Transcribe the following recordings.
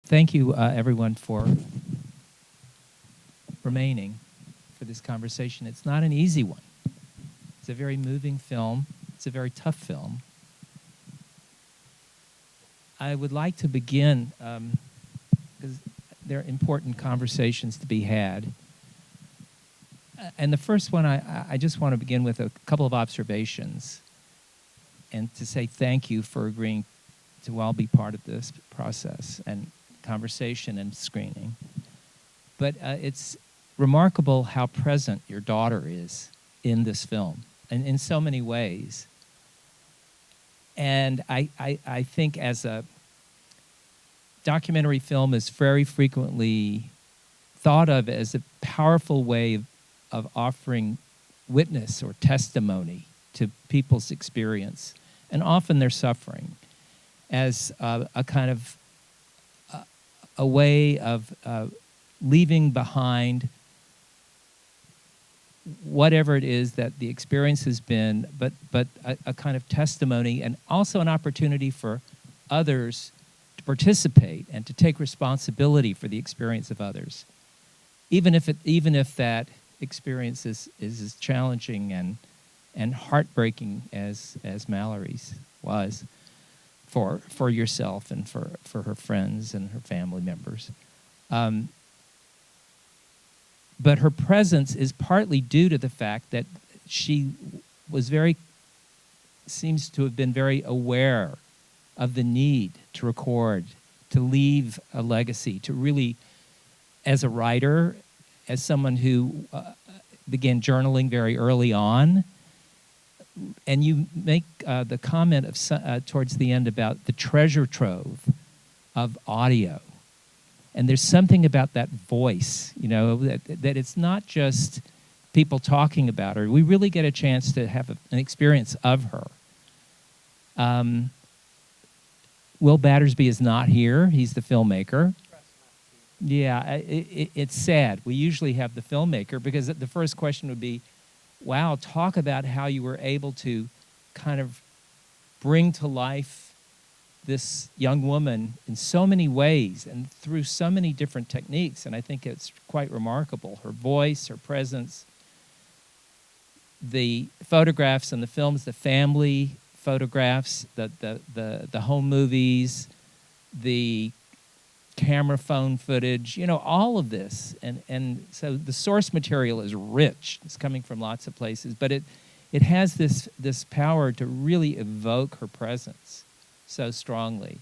Thank you, everyone, for remaining for this conversation. It's not an easy one. It's a very moving film. It's a very tough film. I would like to begin, because there are important conversations to be had. And the first one, I just want to begin with a couple of observations and to say thank you for agreeing to all be part of this process and conversation and screening. But it's remarkable how present your daughter is in this film, and in so many ways. And I think as a documentary film is very frequently thought of as a powerful way of offering witness or testimony to people's experience, and often their suffering, as a kind of a way of leaving behind whatever it is that the experience has been, but a kind of testimony, and also an opportunity for others to participate and to take responsibility for the experience of others, even if that experience is as challenging and heartbreaking as Mallory's was for yourself and for her friends and her family members. But her presence is partly due to the fact that she was seems to have been very aware of the need to record, to leave a legacy, to really, as a writer, as someone who began journaling very early on. And you make the comment of towards the end about the treasure trove of audio. And there's something about that voice, that it's not just people talking about her. We really get a chance to have an experience of her. Will Battersby is not here. He's the filmmaker. Yeah, it's sad. We usually have the filmmaker, because the first question would be, wow, talk about how you were able to kind of bring to life this young woman in so many ways and through so many different techniques. And I think it's quite remarkable. Her voice, her presence, the photographs and the films, the family photographs, the home movies, the camera phone footage, all of this. And so the source material is rich. It's coming from lots of places, but it has this power to really evoke her presence so strongly.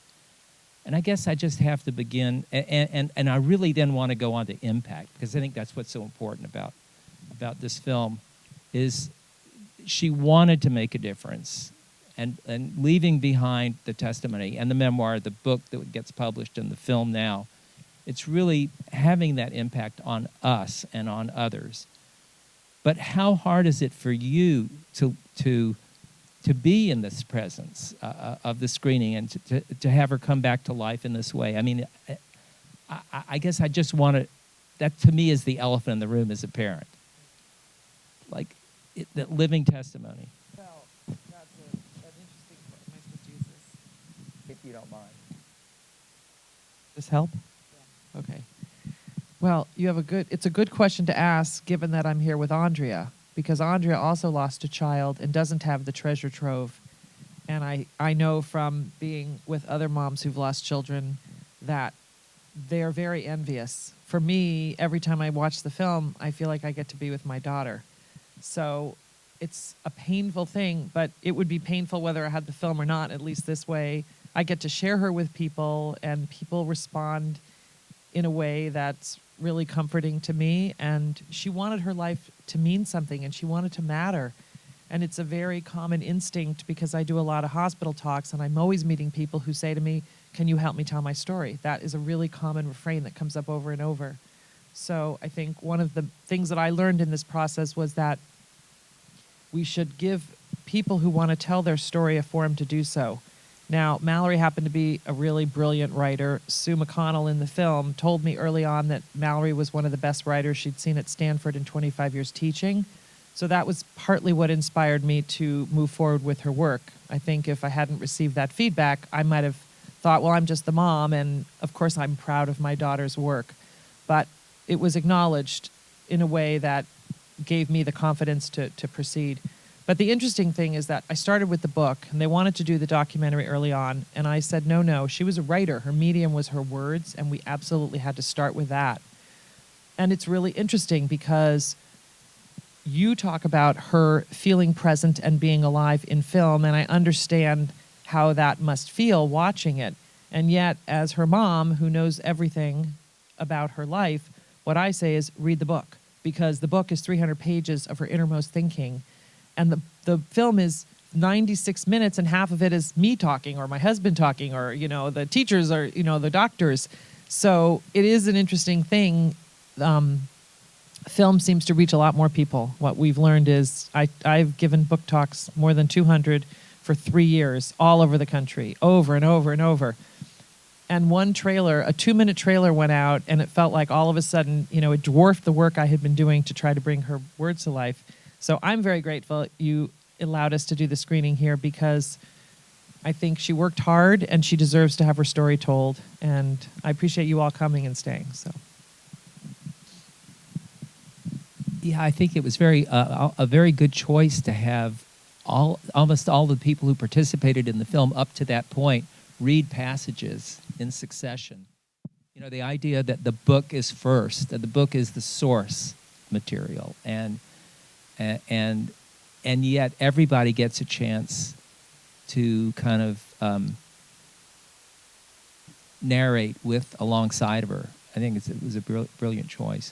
And I guess I just have to begin, and I really then want to go on to impact, because I think that's what's so important about this film, is she wanted to make a difference. And leaving behind the testimony and the memoir, the book that gets published and the film now, it's really having that impact on us and on others. But how hard is it for you to be in this presence of the screening and to have her come back to life in this way? I mean, I guess I just want to, that to me is the elephant in the room as a parent. Like, that living testimony. Well, that's an interesting point. Am I supposed to use this? If you don't mind. This help? Yeah. Okay. Well, it's a good question to ask, given that I'm here with Andrea, because Andrea also lost a child and doesn't have the treasure trove. And I know from being with other moms who've lost children that they're very envious. For me, every time I watch the film, I feel like I get to be with my daughter. So it's a painful thing, but it would be painful whether I had the film or not. At least this way, I get to share her with people, and people respond in a way that's really comforting to me. And she wanted her life to mean something, and she wanted to matter. And it's a very common instinct, because I do a lot of hospital talks, and I'm always meeting people who say to me, "Can you help me tell my story?" That is a really common refrain that comes up over and over. So I think one of the things that I learned in this process was that we should give people who want to tell their story a forum to do so. Now, Mallory happened to be a really brilliant writer. Sue McConnell in the film told me early on that Mallory was one of the best writers she'd seen at Stanford in 25 years teaching. So that was partly what inspired me to move forward with her work. I think if I hadn't received that feedback, I might have thought, well, I'm just the mom, and of course I'm proud of my daughter's work. But it was acknowledged in a way that gave me the confidence to proceed. But the interesting thing is that I started with the book, and they wanted to do the documentary early on, and I said, no. She was a writer. Her medium was her words, and we absolutely had to start with that. And it's really interesting because you talk about her feeling present and being alive in film, and I understand how that must feel watching it. And yet, as her mom, who knows everything about her life, what I say is read the book, because the book is 300 pages of her innermost thinking. And the film is 96 minutes, and half of it is me talking or my husband talking or, the teachers or, the doctors. So it is an interesting thing. Film seems to reach a lot more people. What we've learned is I've given book talks, more than 200, for 3 years, all over the country, over and over and over. And one trailer, a 2-minute trailer went out, and it felt like all of a sudden, it dwarfed the work I had been doing to try to bring her words to life. So I'm very grateful you allowed us to do the screening here, because I think she worked hard and she deserves to have her story told. And I appreciate you all coming and staying. So. Yeah, I think it was a very good choice to have almost all the people who participated in the film up to that point read passages in succession. The idea that the book is first, that the book is the source material, and yet everybody gets a chance to kind of narrate alongside of her. I think it was a brilliant choice.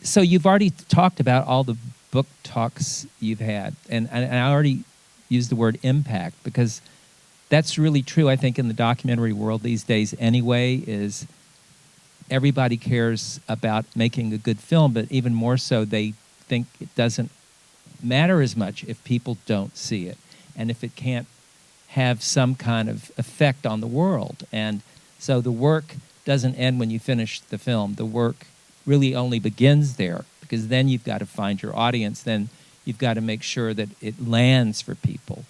So you've already talked about all the book talks you've had, and I already used the word impact, because that's really true, I think, in the documentary world these days anyway, is everybody cares about making a good film, but even more so, they think it doesn't matter as much if people don't see it, and if it can't have some kind of effect on the world. And so the work doesn't end when you finish the film. The work really only begins there, because then you've got to find your audience. Then you've got to make sure that it lands for people.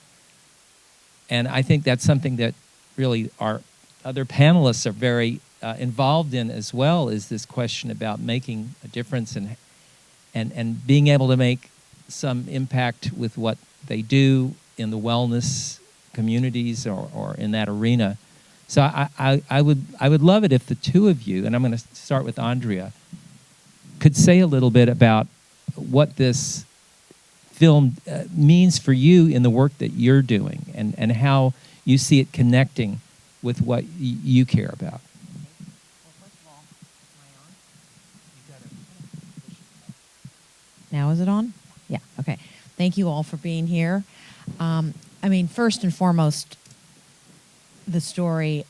And I think that's something that really our other panelists are very involved in as well, is this question about making a difference and being able to make some impact with what they do in the wellness communities or in that arena. So I would love it if the two of you, and I'm going to start with Andrea, could say a little bit about what this film means for you in the work that you're doing, and how you see it connecting with what you care about. Now is it on? Yeah, okay. Thank you all for being here. First and foremost, the story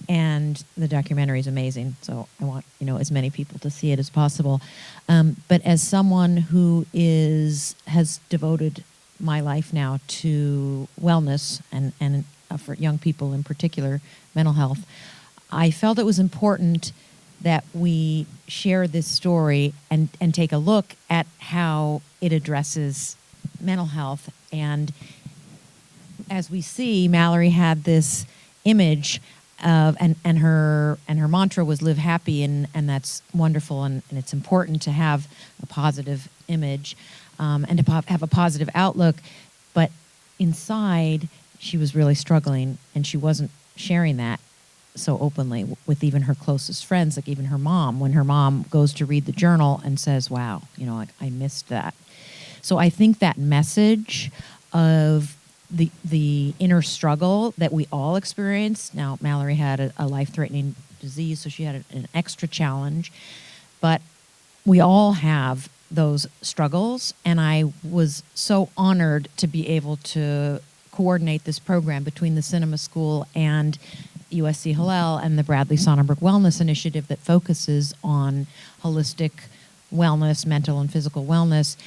and the documentary is amazing, so I want as many people to see it as possible. But as someone who has devoted my life now to wellness and for young people in particular, mental health, I felt it was important that we share this story and take a look at how it addresses mental health. And as we see, Mallory had this image of, and her mantra was live happy, and that's wonderful, and it's important to have a positive image and to have a positive outlook. But inside, she was really struggling, and she wasn't sharing that so openly with even her closest friends, like even her mom, when her mom goes to read the journal and says, wow, I missed that. So I think that message of the inner struggle that we all experience. Now, Mallory had a life-threatening disease, so she had an extra challenge. But we all have those struggles, and I was so honored to be able to coordinate this program between the Cinema School and USC Hillel and the Bradley Sonnenberg Wellness Initiative that focuses on holistic wellness, mental and physical wellness,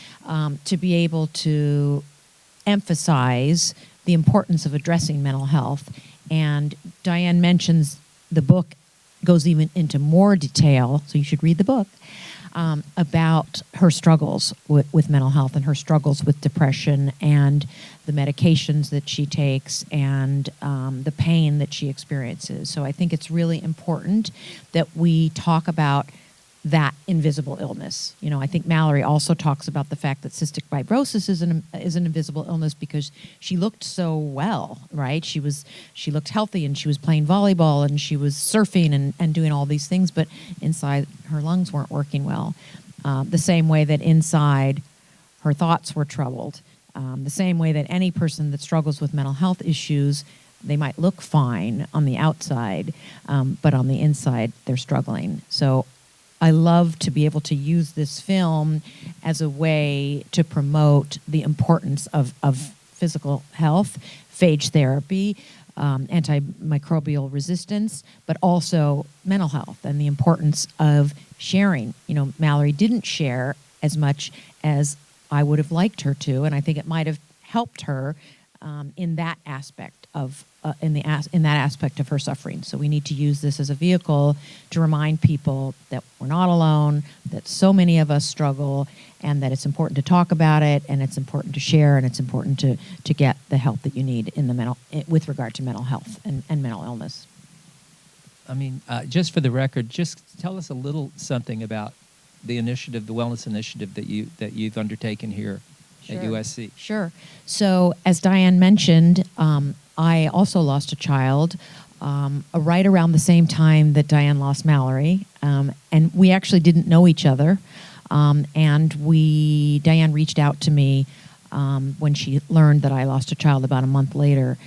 to be able to emphasize the importance of addressing mental health. And Diane mentions the book goes even into more detail, so you should read the book, about her struggles with mental health and her struggles with depression and the medications that she takes and the pain that she experiences. So I think it's really important that we talk about that invisible illness. You know, I think Mallory also talks about the fact that cystic fibrosis is an invisible illness because she looked so well, right? She looked healthy and she was playing volleyball and she was surfing and doing all these things, but inside her lungs weren't working well. The same way that inside her thoughts were troubled. The same way that any person that struggles with mental health issues, they might look fine on the outside, but on the inside they're struggling. So I love to be able to use this film as a way to promote the importance of physical health, phage therapy, antimicrobial resistance, but also mental health and the importance of sharing. You know, Mallory didn't share as much as I would have liked her to, and I think it might have helped her in that aspect of in that aspect of her suffering. So we need to use this as a vehicle to remind people that we're not alone, that so many of us struggle, and that it's important to talk about it, and it's important to share, and it's important to get the help that you need in the with regard to mental health and mental illness. I mean, just for the record, just tell us a little something about the initiative, the wellness initiative that you've undertaken here at USC. Sure. So as Diane mentioned, I also lost a child right around the same time that Diane lost Mallory, and we actually didn't know each other. And Diane reached out to me when she learned that I lost a child about a month later,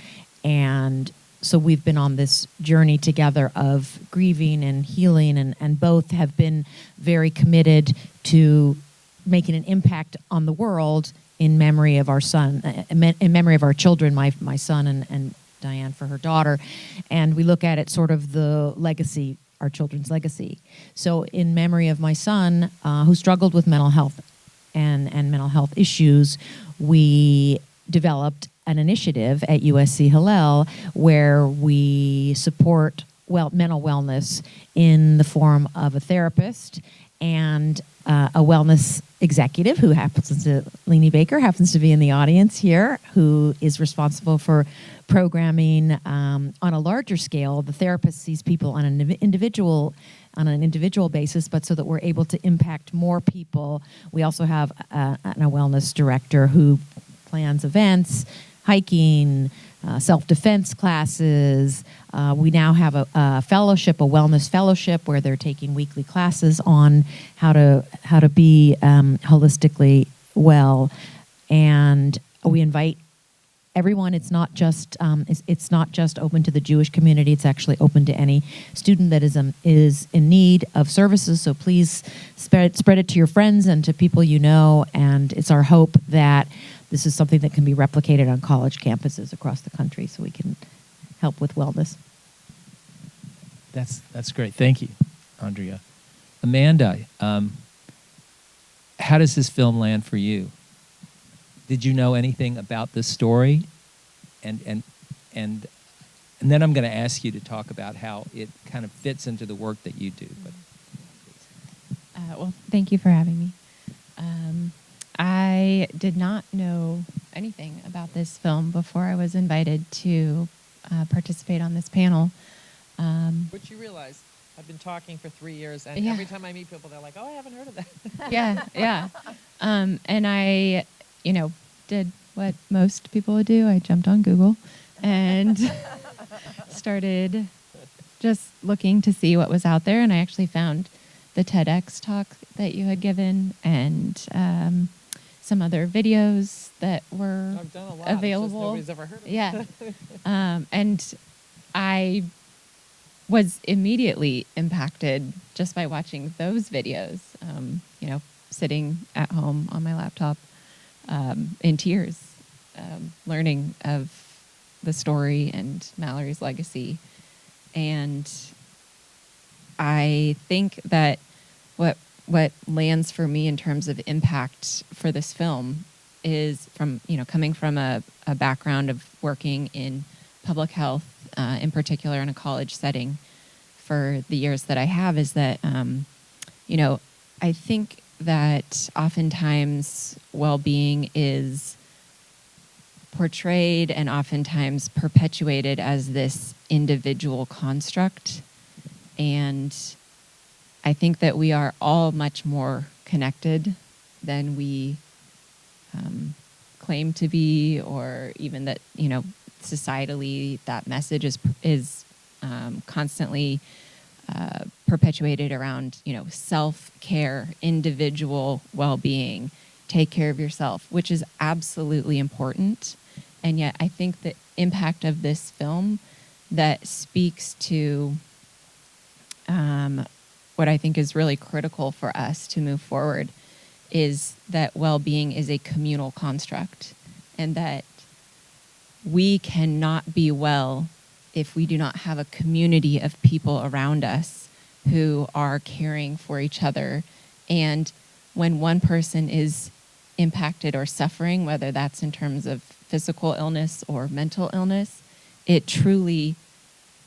and so we've been on this journey together of grieving and healing, and both have been very committed to making an impact on the world in memory of our son, in memory of our children, my son and Diane for her daughter. And we look at it sort of the legacy, our children's legacy. So in memory of my son, who struggled with mental health and mental health issues, we developed an initiative at USC Hillel where we support mental wellness in the form of a therapist and a wellness executive who Leanie Baker happens to be in the audience here, who is responsible for programming on a larger scale. The therapist sees people on an individual basis, but so that we're able to impact more people. We also have a wellness director who plans events, hiking, self-defense classes. We now have a fellowship, a wellness fellowship, where they're taking weekly classes on how to be holistically well, and we invite everyone. It's not just open to the Jewish community. It's actually open to any student that is in need of services. So please spread it to your friends and to people you know. And it's our hope that this is something that can be replicated on college campuses across the country, so we can help with wellness. That's great. Thank you, Andrea. Amanda, how does this film land for you? Did you know anything about this story? And then I'm going to ask you to talk about how it kind of fits into the work that you do. But well, thank you for having me. I did not know anything about this film before I was invited to participate on this panel. Which you realize, I've been talking for 3 years, and Yeah. every time I meet people, they're like, "Oh, I haven't heard of that." Yeah. And I, did what most people would do. I jumped on Google and started just looking to see what was out there, and I actually found the TEDx talk that you had given and some other videos that were I've done a lot. available. It's just nobody's ever heard of it. Yeah. And I was immediately impacted just by watching those videos, sitting at home on my laptop in tears, learning of the story and Mallory's legacy. And I think that what lands for me in terms of impact for this film is from, coming from a background of working in public health, in particular in a college setting for the years that I have, is that, I think that oftentimes well-being is portrayed and oftentimes perpetuated as this individual construct. And I think that we are all much more connected than we claim to be, or even that, societally that message is constantly perpetuated around, self-care, individual well-being, take care of yourself, which is absolutely important. And yet I think the impact of this film that speaks to what I think is really critical for us to move forward is that well-being is a communal construct, and that we cannot be well if we do not have a community of people around us who are caring for each other. And when one person is impacted or suffering, whether that's in terms of physical illness or mental illness, it truly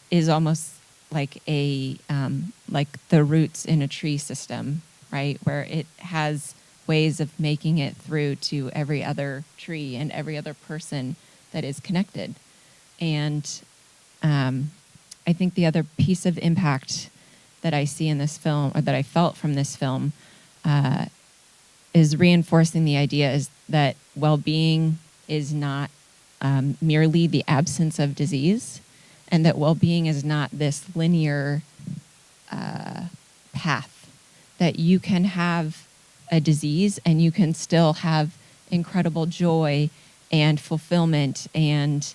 is almost like like the roots in a tree system, right? Where it has ways of making it through to every other tree and every other person that is connected. And I think the other piece of impact that I see in this film, or that I felt from this film, is reinforcing the idea is that well-being is not merely the absence of disease, and that well-being is not this linear path, that you can have a disease and you can still have incredible joy and fulfillment and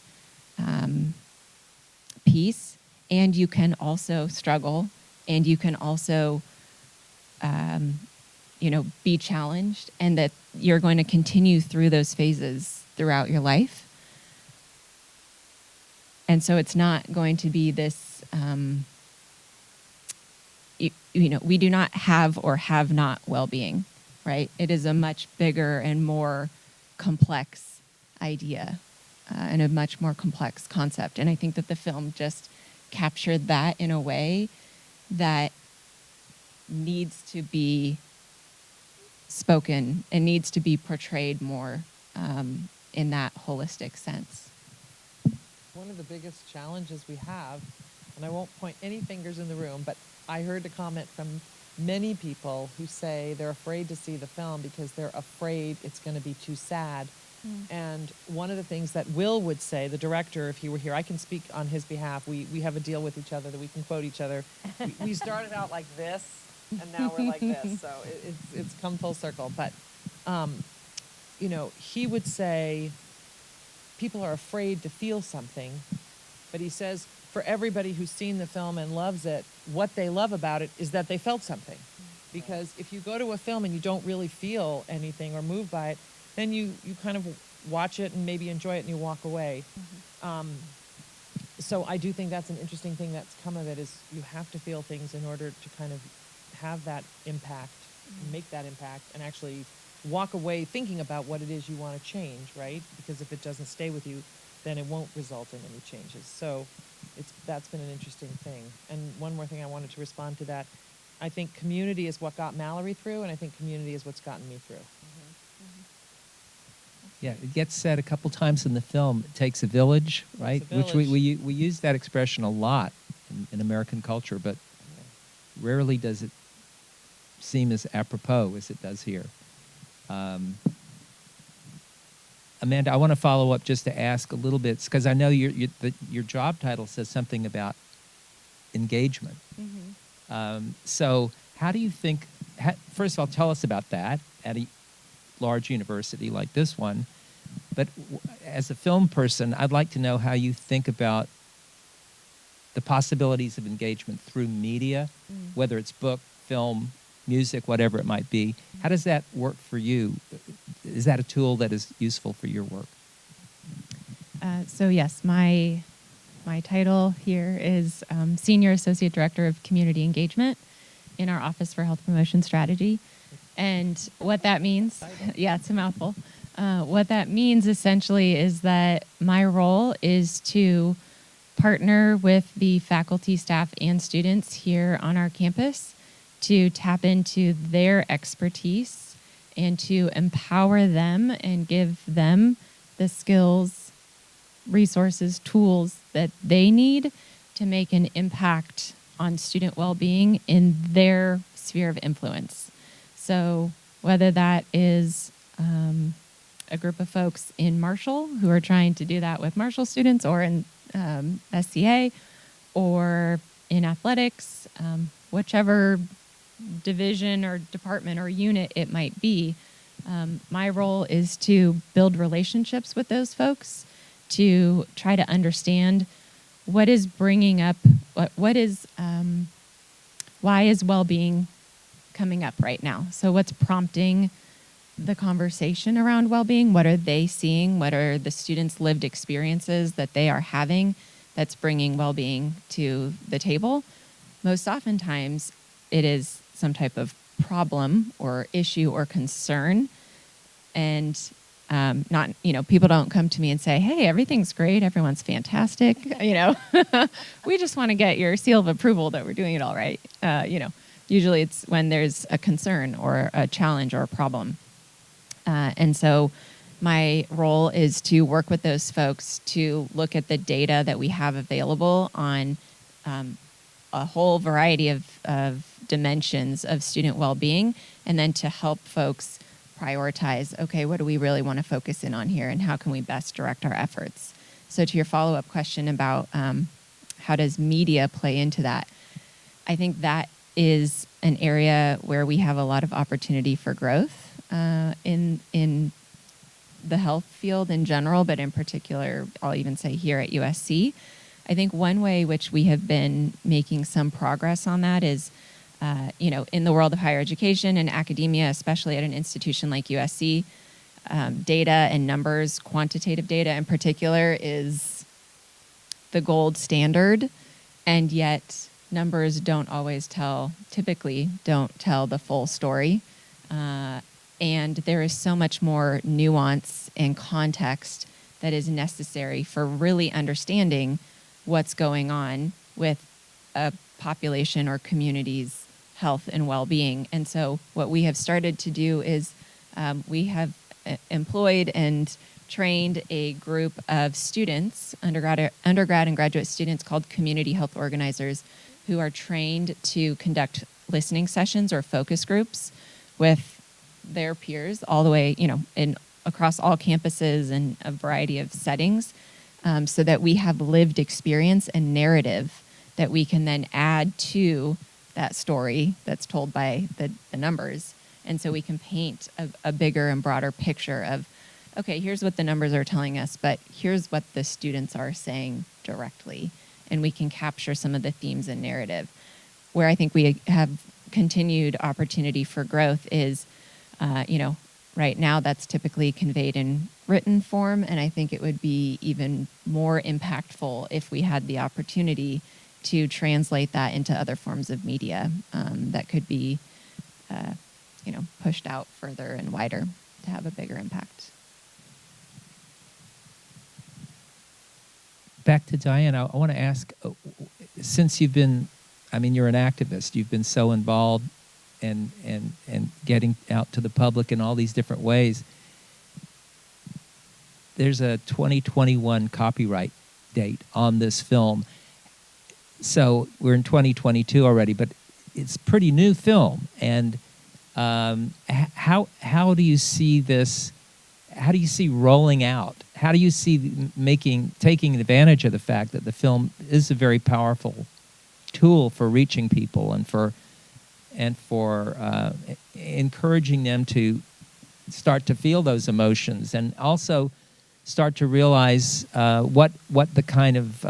peace, and you can also struggle, and you can also be challenged, and that you're going to continue through those phases throughout your life. And so it's not going to be this, we do not have or have not well-being, right? It is a much bigger and more complex idea and a much more complex concept. And I think that the film just captured that in a way that needs to be spoken and needs to be portrayed more in that holistic sense. One of the biggest challenges we have, and I won't point any fingers in the room, but I heard a comment from many people who say they're afraid to see the film because they're afraid it's going to be too sad. And one of the things that Will would say, the director, if he were here, I can speak on his behalf. We have a deal with each other that we can quote each other. We started out like this, and now we're like this. So it's come full circle. But, he would say people are afraid to feel something. But he says for everybody who's seen the film and loves it, what they love about it is that they felt something. Because if you go to a film and you don't really feel anything or moved by it, then you kind of watch it and maybe enjoy it and you walk away. So I do think that's an interesting thing that's come of it, is you have to feel things in order to kind of have that impact, make that impact, and actually walk away thinking about what it is you want to change, right? Because if it doesn't stay with you, then it won't result in any changes. So that's been an interesting thing. And one more thing I wanted to respond to that. I think community is what got Mallory through, and I think community is what's gotten me through. Yeah, it gets said a couple times in the film, it takes a village, right? village. Which we use that expression a lot in American culture, but rarely does it seem as apropos as it does here. Amanda, I want to follow up just to ask a little bit, because I know your job title says something about engagement. So how do you think, first of all, tell us about that at a large university like this one, but as a film person, I'd like to know how you think about the possibilities of engagement through media, whether it's book, film, music, whatever it might be. How does that work for you? Is that a tool that is useful for your work? So yes, my title here is Senior Associate Director of Community Engagement in our Office for Health Promotion Strategy. And what that means, yeah, it's a mouthful. What that means essentially is that my role is to partner with the faculty, staff, and students here on our campus to tap into their expertise and to empower them and give them the skills, resources, tools that they need to make an impact on student well-being in their sphere of influence. So whether that is a group of folks in Marshall who are trying to do that with Marshall students, or in SCA, or in athletics, whichever division or department or unit it might be, my role is to build relationships with those folks, to try to understand what is bringing up, what is, why is well-being coming up right now? So what's prompting the conversation around well-being? What are they seeing? What are the students' lived experiences that they are having that's bringing well-being to the table? Most oftentimes, it is some type of problem or issue or concern. And not, people don't come to me and say, hey, everything's great, everyone's fantastic. We just want to get your seal of approval that we're doing it all right. Usually it's when there's a concern or a challenge or a problem. And so my role is to work with those folks to look at the data that we have available on a whole variety of dimensions of student well-being, and then to help folks prioritize, okay, what do we really want to focus in on here, and how can we best direct our efforts? So to your follow-up question about how does media play into that, I think that is an area where we have a lot of opportunity for growth in the health field in general, but in particular, I'll even say here at USC. I think one way which we have been making some progress on that is, in the world of higher education and academia, especially at an institution like USC, data and numbers, quantitative data in particular, is the gold standard, and yet numbers typically don't tell the full story. And there is so much more nuance and context that is necessary for really understanding what's going on with a population or community's health and well-being. And so what we have started to do is we have employed and trained a group of students, undergrad and graduate students, called community health organizers, who are trained to conduct listening sessions or focus groups with their peers all the way, across all campuses and a variety of settings, so that we have lived experience and narrative that we can then add to that story that's told by the numbers. And so we can paint a bigger and broader picture of, okay, here's what the numbers are telling us, but here's what the students are saying directly. And we can capture some of the themes and narrative. Where I think we have continued opportunity for growth is, right now that's typically conveyed in written form, and I think it would be even more impactful if we had the opportunity to translate that into other forms of media that could be, pushed out further and wider to have a bigger impact. Back to Diane, I want to ask, since you're an activist, you've been so involved and getting out to the public in all these different ways. There's a 2021 copyright date on this film. So we're in 2022 already, but it's a pretty new film. And how do you see this? How do you see rolling out? How do you see taking advantage of the fact that the film is a very powerful tool for reaching people and for encouraging them to start to feel those emotions, and also start to realize what the kind of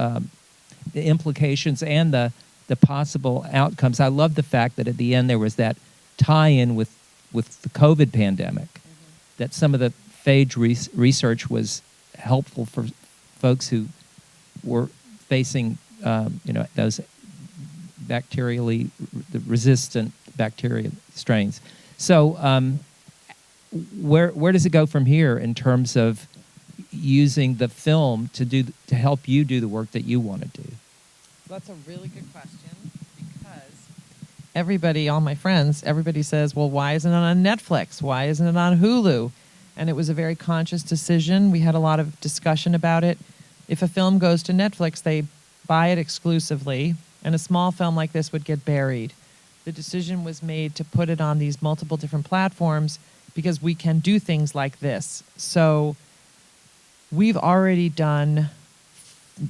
the implications and the possible outcomes. I love the fact that at the end there was that tie-in with the COVID pandemic, that some of the phage research was helpful for folks who were facing those bacterially resistant bacteria strains. So where does it go from here in terms of using the film to help you do the work that you want to do? That's a really good question, because everybody, all my friends, everybody says, well, why isn't it on Netflix? Why isn't it on Hulu? And it was a very conscious decision. We had a lot of discussion about it. If a film goes to Netflix, they buy it exclusively, and a small film like this would get buried. The decision was made to put it on these multiple different platforms because we can do things like this. So we've already done,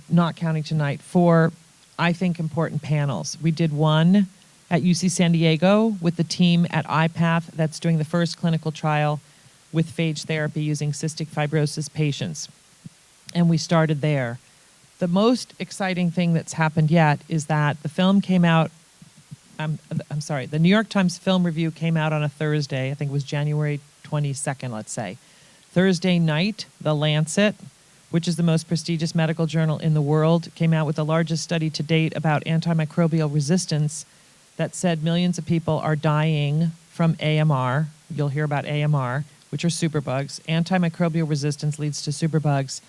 not counting tonight, 4, I think, important panels. We did one at UC San Diego with the team at iPath that's doing the first clinical trial with phage therapy using cystic fibrosis patients. And we started there. The most exciting thing that's happened yet is that the film came out, the New York Times Film Review came out on a Thursday. I think it was January 22nd, let's say. Thursday night, The Lancet, which is the most prestigious medical journal in the world, came out with the largest study to date about antimicrobial resistance that said millions of people are dying from AMR. You'll hear about AMR, which are superbugs. Antimicrobial resistance leads to superbugs,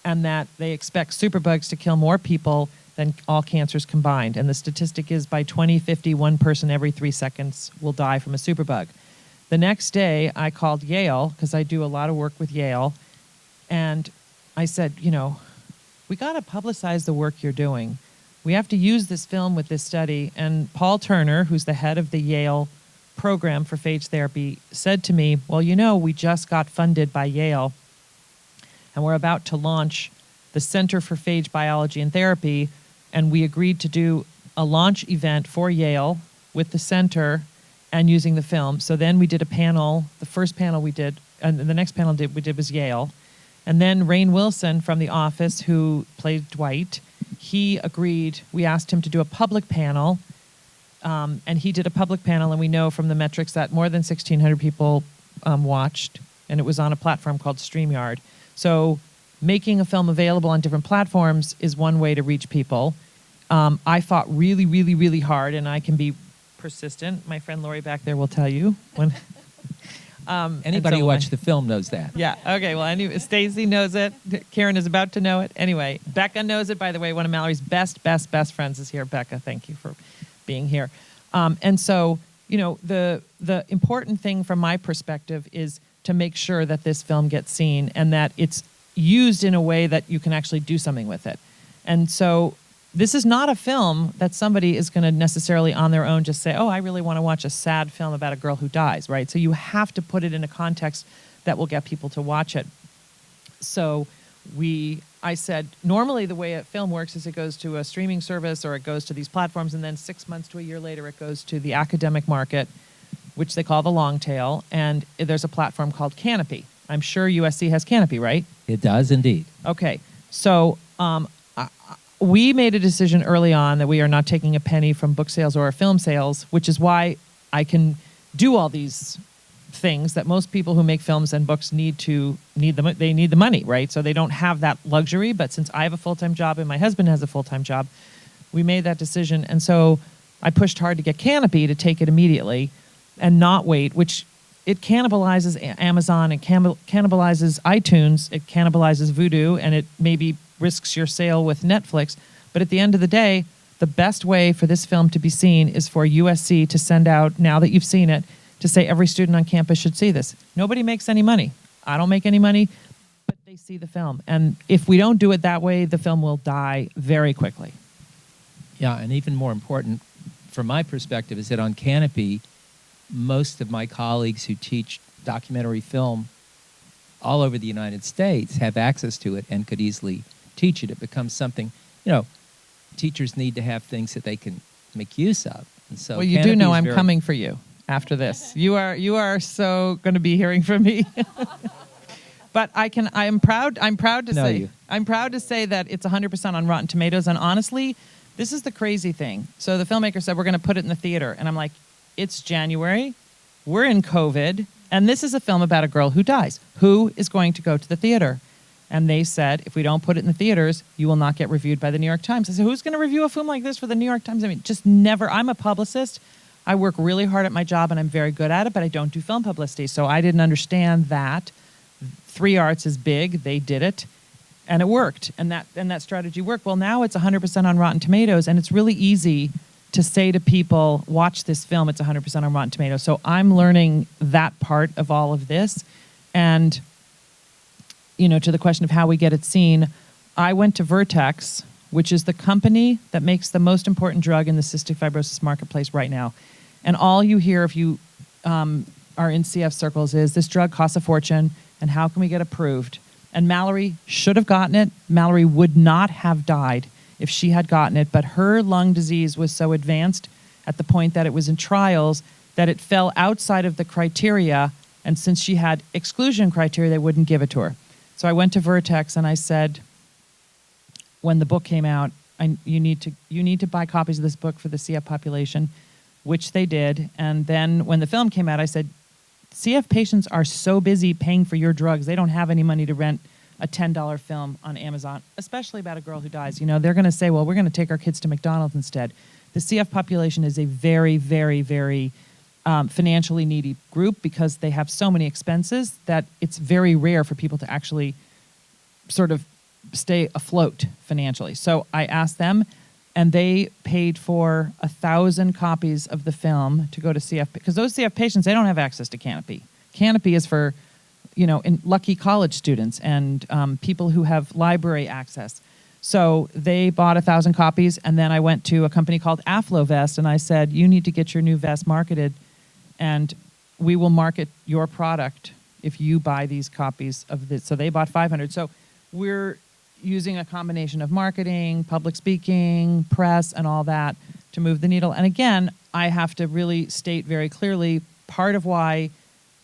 and that they expect superbugs to kill more people than all cancers combined. And the statistic is by 2050, 1 person every 3 seconds will die from a superbug. The next day, I called Yale, because I do a lot of work with Yale, and I said, we got to publicize the work you're doing. We have to use this film with this study. And Paul Turner, who's the head of the Yale program for phage therapy, said to me, well, we just got funded by Yale, and we're about to launch the Center for Phage Biology and Therapy, and we agreed to do a launch event for Yale with the center and using the film. So then we did a panel. The first panel we did, and the next panel we did was Yale. And then Rainn Wilson from The Office, who played Dwight, he agreed. We asked him to do a public panel, and he did a public panel, and we know from the metrics that more than 1,600 people watched, and it was on a platform called StreamYard. So making a film available on different platforms is one way to reach people. I fought really, really, really hard, and I can be persistent. My friend Lori back there will tell you. When Anybody who watched the film knows that. Yeah, okay, well, anyway, Stacy knows it. Karen is about to know it. Anyway, Becca knows it, by the way. One of Mallory's best friends is here. Becca, thank you for being here. And so, the important thing from my perspective is to make sure that this film gets seen and that it's used in a way that you can actually do something with it. And so this is not a film that somebody is going to necessarily on their own just say, oh, I really want to watch a sad film about a girl who dies, right? So you have to put it in a context that will get people to watch it. So I said, normally the way a film works is it goes to a streaming service or it goes to these platforms, and then 6 months to a year later it goes to the academic market, which they call the long tail, and there's a platform called Canopy. I'm sure USC has Canopy, right? It does indeed. Okay. So we made a decision early on that we are not taking a penny from book sales or film sales, which is why I can do all these things that most people who make films and books need the money, right? So they don't have that luxury. But since I have a full-time job and my husband has a full-time job, we made that decision. And so I pushed hard to get Canopy to take it immediately and not wait, which it cannibalizes Amazon, it cannibalizes iTunes, it cannibalizes Vudu, and it maybe risks your sale with Netflix. But at the end of the day, the best way for this film to be seen is for USC to send out, now that you've seen it, to say every student on campus should see this. Nobody makes any money. I don't make any money, but they see the film. And if we don't do it that way, the film will die very quickly. Yeah, and even more important, from my perspective, is that on Canopy, most of my colleagues who teach documentary film all over the United States have access to it and could easily teach it. It becomes something, teachers need to have things that they can make use of. And so well, you Canopy do know is I'm very... coming for you after this. You are so going to be hearing from me. But I'm proud to say that it's 100% on Rotten Tomatoes. And honestly, this is the crazy thing. So the filmmaker said, we're going to put it in the theater. And I'm like, it's January, we're in COVID, and this is a film about a girl who dies. Who is going to go to the theater? And they said, if we don't put it in the theaters, you will not get reviewed by the New York Times. I said, who's going to review a film like this for the New York Times? I mean, just never. I'm a publicist. I work really hard at my job, and I'm very good at it, but I don't do film publicity. So I didn't understand that. 3 Arts is big. They did it, and it worked. And that strategy worked. Well, now it's 100% on Rotten Tomatoes, and it's really easy to say to people, watch this film, it's 100% on Rotten Tomatoes. So I'm learning that part of all of this. And, to the question of how we get it seen, I went to Vertex, which is the company that makes the most important drug in the cystic fibrosis marketplace right now. And all you hear if you are in CF circles is this drug costs a fortune, and how can we get approved? And Mallory should have gotten it. Mallory would not have died if she had gotten it, but her lung disease was so advanced at the point that it was in trials that it fell outside of the criteria, and since she had exclusion criteria, they wouldn't give it to her. So I went to Vertex and I said, when the book came out, you need to buy copies of this book for the CF population, which they did. And then when the film came out, I said, CF patients are so busy paying for your drugs, they don't have any money to rent a $10 film on Amazon, especially about a girl who dies. They're going to say, well, we're going to take our kids to McDonald's instead. The CF population is a very, very, very financially needy group because they have so many expenses that it's very rare for people to actually sort of stay afloat financially. So I asked them, and they paid for 1,000 copies of the film to go to CF, because those CF patients, they don't have access to Canopy. Canopy is for, lucky college students and people who have library access. So they bought 1,000 copies, and then I went to a company called AffloVest, and I said, you need to get your new vest marketed, and we will market your product if you buy these copies of this. So they bought 500. So we're using a combination of marketing, public speaking, press, and all that to move the needle. And again, I have to really state very clearly, part of why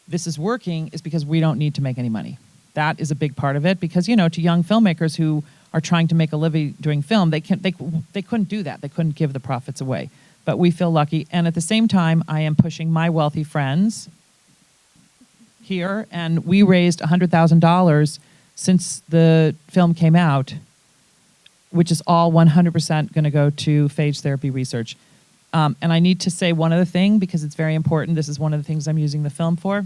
this is working is because we don't need to make any money. That is a big part of it, because, to young filmmakers who are trying to make a living doing film, they couldn't do that. They couldn't give the profits away. But we feel lucky. And at the same time, I am pushing my wealthy friends here, and we raised $100,000 since the film came out, which is all 100% going to go to phage therapy research. And I need to say one other thing, because it's very important. This is one of the things I'm using the film for.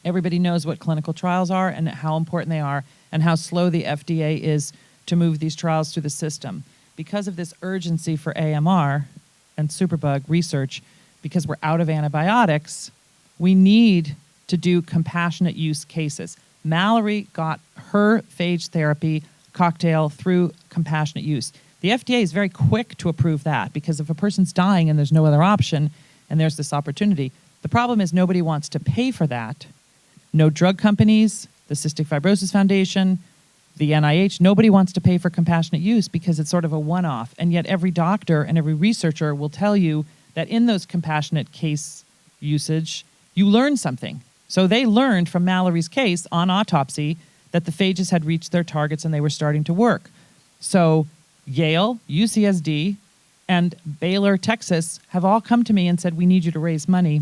Everybody knows what clinical trials are and how important they are and how slow the FDA is to move these trials through the system. Because of this urgency for AMR and superbug research, because we're out of antibiotics, we need to do compassionate use cases. Mallory got her phage therapy cocktail through compassionate use. The FDA is very quick to approve that, because if a person's dying and there's no other option and there's this opportunity, the problem is nobody wants to pay for that. No drug companies, the Cystic Fibrosis Foundation, the NIH, nobody wants to pay for compassionate use because it's sort of a one-off. And yet every doctor and every researcher will tell you that in those compassionate case usage, you learn something. So they learned from Mallory's case on autopsy that the phages had reached their targets and they were starting to work. So Yale, UCSD, and Baylor, Texas have all come to me and said, we need you to raise money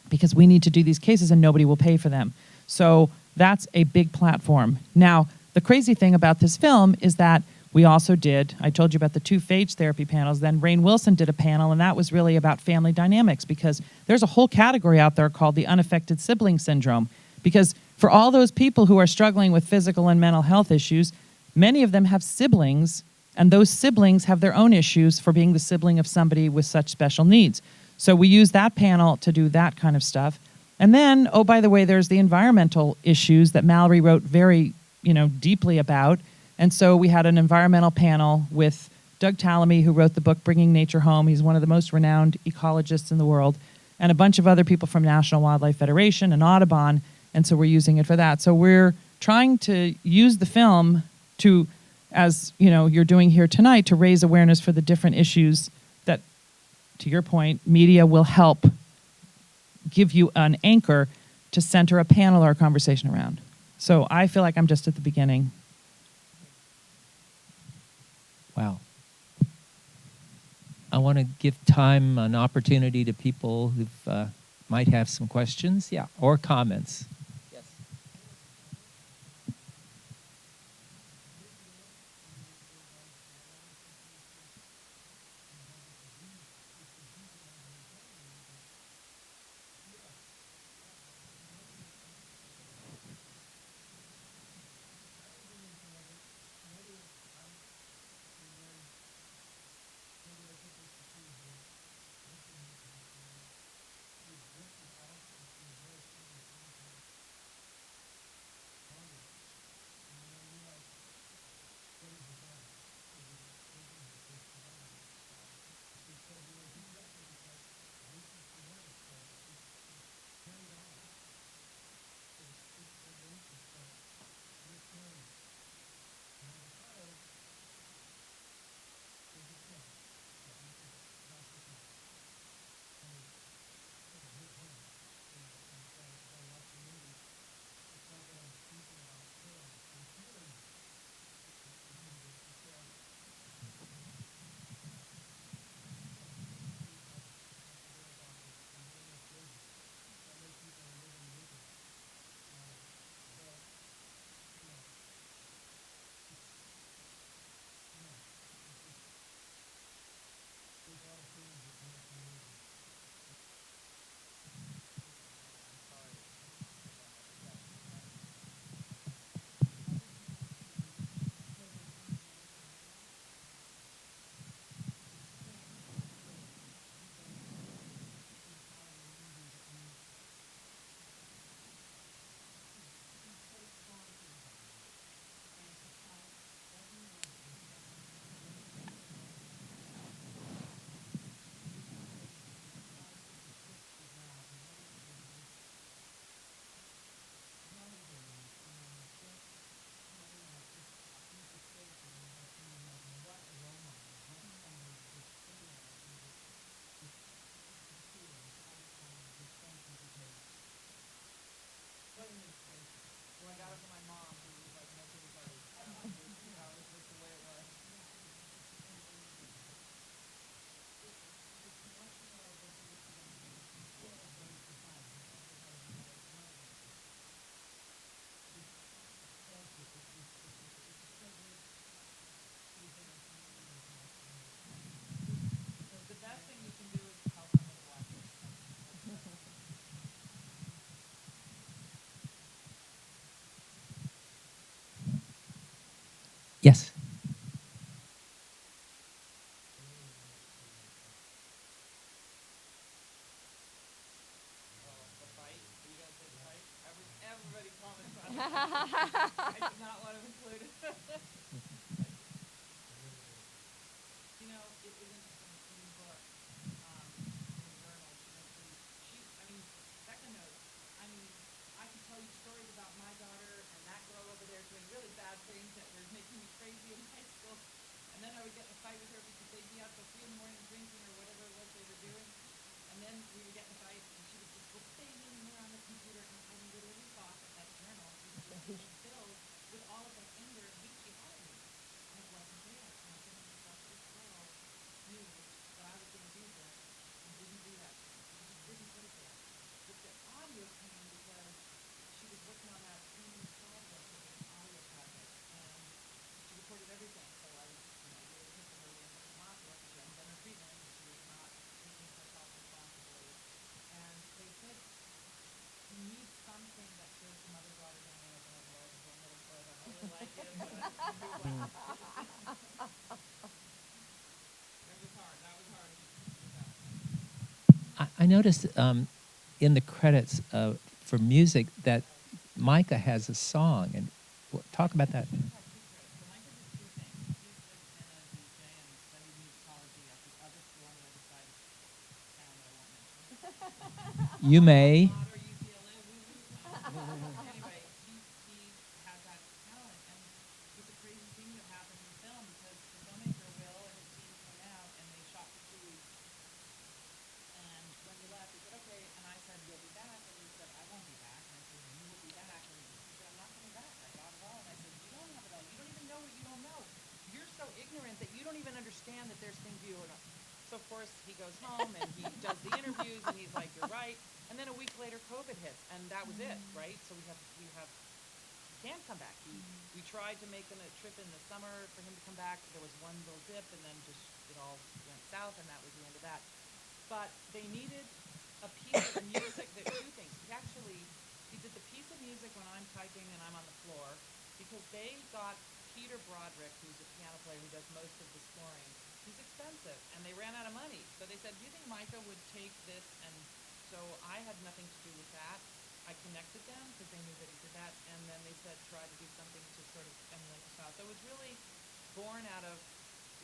because we need to do these cases and nobody will pay for them. So that's a big platform. Now, the crazy thing about this film is that we also did, I told you about the 2 phage therapy panels, then Rainn Wilson did a panel, and that was really about family dynamics, because there's a whole category out there called the unaffected sibling syndrome. Because for all those people who are struggling with physical and mental health issues, many of them have siblings, and those siblings have their own issues for being the sibling of somebody with such special needs. So we use that panel to do that kind of stuff. And then, oh, by the way, there's the environmental issues that Mallory wrote very, deeply about. And so we had an environmental panel with Doug Tallamy, who wrote the book Bringing Nature Home. He's one of the most renowned ecologists in the world, and a bunch of other people from National Wildlife Federation and Audubon. And so we're using it for that. So we're trying to use the film to, as you're doing here tonight, to raise awareness for the different issues that, to your point, media will help give you an anchor to center a panel or a conversation around. So I feel like I'm just at the beginning. Wow. I want to give time, an opportunity to people who might have some questions, or comments. Yes. Yes. Everybody comments on it. I did not want to include it. You know, it is interesting in the book, in the journal, I mean, second note, I mean, I could tell you stories about my daughter and that girl over there doing really bad things that were making me crazy in high school. And then I would get in a fight with her because they'd be out till 3 in the morning drinking or whatever it was they were doing. And then we would get in a fight and she would just go banging there on the computer. And I literally thought that that journal was just filled with all of that anger and hate she had in me. And it wasn't there. And I said to myself, this girl knew that I was going to do this and didn't do that to me. She just didn't put it there. But the audio came because she was working on that same project with an audio project. And she recorded everything. So I was, really pissed at her being such a monster because she hadn't done her treatment and she was not taking herself responsibly. And they said, you need something that shows the mother-daughter dynamic. And I was like, well, middle school, I don't really like it. But it was hard. That was hard. I noticed in the credits for music that Micah has a song, and talk about that. You may. Anyway, he had that talent, and it was a crazy thing that happened in the film because the filmmaker Will and his team came out and they shot for 2 weeks. And when we left, he said, "Okay," and I said, "You'll be back," and he said, "I won't be back," and I said, "You will be back," and he said, "I'm not coming back. I got it all," and I said, "You don't have it all. You don't even know what you don't know. You're so ignorant that you don't even understand that there's things you don't know." So of course he goes home and he does the interviews and he's like, "You're right." And then a week later, COVID hits, and that was it, right? So he can't come back. We tried to make a trip in the summer for him to come back. There was one little dip, and then just it all went south, and that was the end of that. But they needed a piece of music. There were 2 things. He did the piece of music when I'm typing and I'm on the floor, because they got Peter Broderick, who's a piano player who does most of the scoring. He's expensive, and they ran out of money. So they said, "Do you think Micah would take this?" And so I had nothing to do with that. I connected them because they knew that he did that, and then they said try to do something to sort of emulate the style. So it was really born out of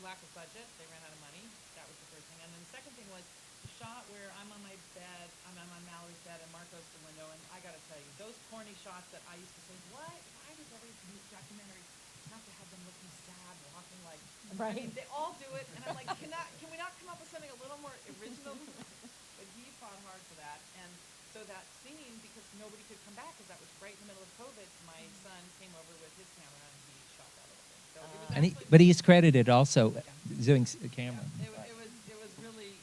lack of budget. They ran out of money. That was the first thing. And then the second thing was the shot where I'm on my bed, I'm on Mallory's bed, and Marco's the window. And I got to tell you, those corny shots that I used to say, why does every documentary have to have them looking sad, walking like, Right. I mean, they all do it, and I'm like, can we not come up with something a little more original? But he fought hard for that, and so that scene, because nobody could come back, because that was right in the middle of COVID, my son came over with his camera, and he shot that whole thing. So it was But he's credited also doing the camera. It was really,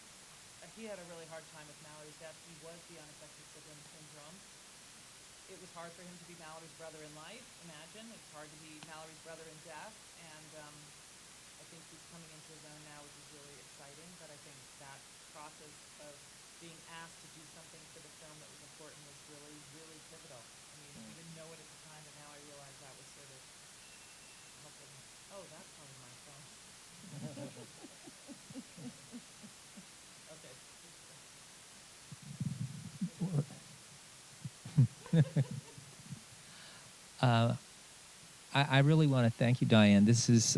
he had a really hard time with Mallory's death. He was the unaffected sibling syndrome. It was hard for him to be Mallory's brother in life, imagine. It's hard to be Mallory's brother in death, and I think he's coming into his own now, which is really exciting, but I think that process of being asked to do something for the film that was important was really, really pivotal. I mean, we didn't know it at the time, but now I realize that was sort of helpful. Oh, that's probably my phone. Okay. I really want to thank you, Diane. This is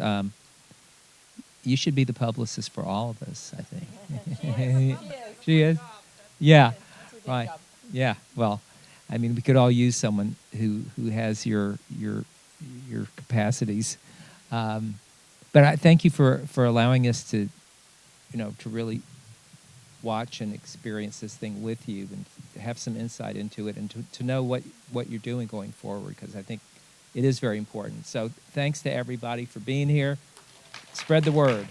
you should be the publicist for all of us, I think. She is. Yeah. Right. Yeah. Well, I mean, we could all use someone who has your capacities. But I thank you for allowing us to, to really watch and experience this thing with you and to have some insight into it and to know what you're doing going forward, because I think it is very important. So thanks to everybody for being here. Spread the word.